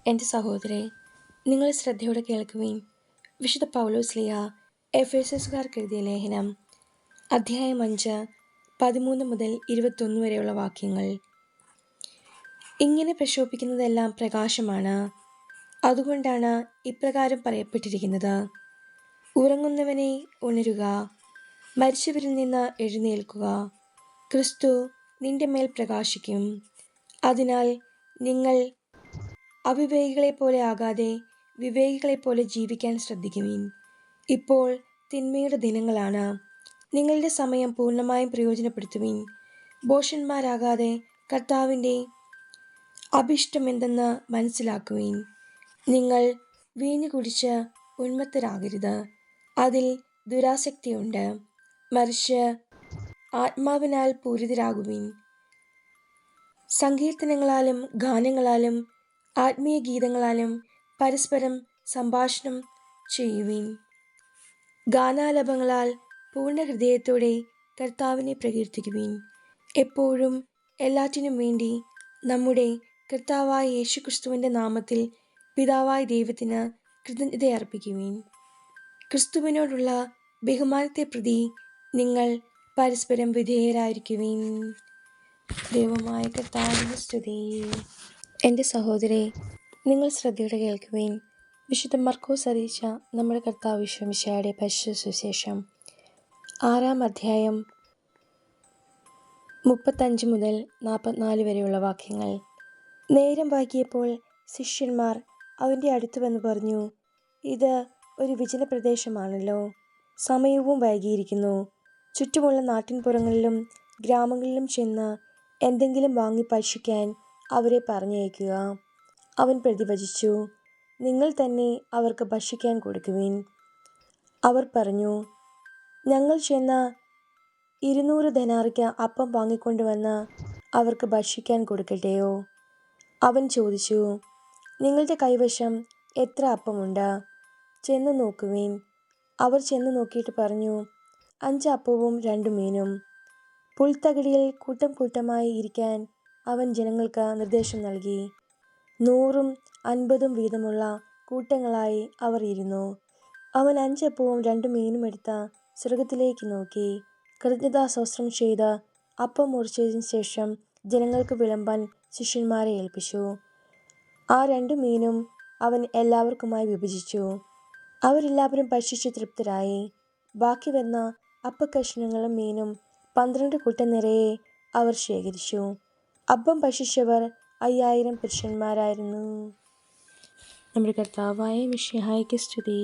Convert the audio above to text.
എൻ്റെ സഹോദരേ, നിങ്ങൾ ശ്രദ്ധയോടെ കേൾക്കുവിൻ. വിശുദ്ധ പൗലോസ് ശ്ലീഹ എഫേസ്യസുകാർക്ക് എഴുതിയ ലേഖനം, അധ്യായം 5, 13 മുതൽ 21 വരെയുള്ള വാക്യങ്ങൾ. ഇങ്ങനെ പ്രശോഭിക്കുന്നതെല്ലാം പ്രകാശമാണ്. അതുകൊണ്ടാണ് ഇപ്രകാരം പറയപ്പെട്ടിരിക്കുന്നത്: ഉറങ്ങുന്നവനെ ഉണരുക, മരിച്ചവരിൽ നിന്ന് എഴുന്നേൽക്കുക, ക്രിസ്തു നിന്റെ മേൽ പ്രകാശിക്കും. അതിനാൽ നിങ്ങൾ അവിവേകികളെപ്പോലെ ആകാതെ വിവേകികളെപ്പോലെ ജീവിക്കാൻ ശ്രദ്ധിക്കുവിൻ. ഇപ്പോൾ തിന്മയുടെ ദിനങ്ങളാണ്. നിങ്ങളുടെ സമയം പൂർണ്ണമായും പ്രയോജനപ്പെടുത്തുവിൻ. ഭോഷന്മാരാകാതെ കർത്താവിൻ്റെ അഭിഷ്ടമെന്തെന്ന് മനസ്സിലാക്കുവിൻ. നിങ്ങൾ വീഞ്ഞു കുടിച്ച് ഉന്മത്തരാകരുത്, അതിൽ ദുരാസക്തിയുണ്ട്. മറിച്ച് ആത്മാവിനാൽ പൂരിതരാകുവിൻ. സങ്കീർത്തനങ്ങളാലും ഗാനങ്ങളാലും ആത്മീയ ഗീതങ്ങളാലും പരസ്പരം സംഭാഷണം ചെയ്യുവിൻ. ഗാനാലാപങ്ങളാൽ പൂർണ്ണ ഹൃദയത്തോടെ കർത്താവിനെ പ്രകീർത്തിക്കുവിൻ. എപ്പോഴും എല്ലാറ്റിനും വേണ്ടി നമ്മുടെ കർത്താവായ യേശുക്രിസ്തുവിൻ്റെ നാമത്തിൽ പിതാവായ ദൈവത്തിന് കൃതജ്ഞതയർപ്പിക്കുവിൻ. ക്രിസ്തുവിനോടുള്ള ബഹുമാനത്തെ പ്രതി നിങ്ങൾ പരസ്പരം വിധേയരായിരിക്കുവിൻ. ദൈവമായ കർത്താവിന് സ്തുതി. എൻ്റെ സഹോദരേ, നിങ്ങൾ ശ്രദ്ധയോടെ കേൾക്കുവിൻ. വിശുദ്ധ മർക്കോസ് അറിയിച്ച നമ്മുടെ കർത്താവ് ഈശോമിശിഹായുടെ പരിശുദ്ധ സുവിശേഷം 6-ാം അധ്യായം 35 മുതൽ 44 വരെയുള്ള വാക്യങ്ങൾ. നേരം വൈകിയപ്പോൾ ശിഷ്യന്മാർ അവൻ്റെ അടുത്ത് വന്ന് പറഞ്ഞു: ഇത് ഒരു വിജനപ്രദേശമാണല്ലോ, സമയവും വൈകിയിരിക്കുന്നു. ചുറ്റുമുള്ള നാട്ടിൻപുറങ്ങളിലും ഗ്രാമങ്ങളിലും ചെന്ന് എന്തെങ്കിലും വാങ്ങി ഭക്ഷിക്കാൻ അവരെ പറഞ്ഞയക്കുക. അവൻ പ്രതിവചിച്ചു: നിങ്ങൾ തന്നെ അവർക്ക് ഭക്ഷിക്കാൻ കൊടുക്കുവിൻ. അവർ പറഞ്ഞു: ഞങ്ങൾ ചെന്ന് 200 ധനാറിക്ക് അപ്പം വാങ്ങിക്കൊണ്ടുവന്ന് അവർക്ക് ഭക്ഷിക്കാൻ കൊടുക്കട്ടെയോ? അവൻ ചോദിച്ചു: നിങ്ങളുടെ കൈവശം എത്ര അപ്പമുണ്ട്? ചെന്ന് നോക്കുവിൻ. അവർ ചെന്ന് നോക്കിയിട്ട് പറഞ്ഞു: 5 അപ്പവും 2 മീനും. പുൽത്തകിടിയിൽ കൂട്ടം കൂട്ടമായി ഇരിക്കാൻ അവൻ ജനങ്ങൾക്ക് നിർദ്ദേശം നൽകി. 100-ഉം 50-ഉം വീതമുള്ള കൂട്ടങ്ങളായി അവർ ഇരുന്നു. അവൻ 5 അപ്പവും 2 മീനും എടുത്ത് സ്വർഗ്ഗത്തിലേക്ക് നോക്കി, കൃതജ്ഞതാസ്തോത്രം ചെയ്ത് അപ്പം മുറിച്ചതിന് ശേഷം ജനങ്ങൾക്ക് വിളമ്പാൻ ശിഷ്യന്മാരെ ഏൽപ്പിച്ചു. ആ 2 മീനും അവൻ എല്ലാവർക്കുമായി വിഭജിച്ചു. അവരെല്ലാവരും ഭക്ഷിച്ച് തൃപ്തരായി. ബാക്കി വന്ന അപ്പക്കഷണങ്ങളും മീനും 12 കുട്ട നിറയെ അവർ ശേഖരിച്ചു. അപ്പം ഭക്ഷിച്ചവർ 5000 പുരുഷന്മാരായിരുന്നു. നമ്മുടെ കർത്താവായ മിശിഹായ്ക്ക് സ്തുതി.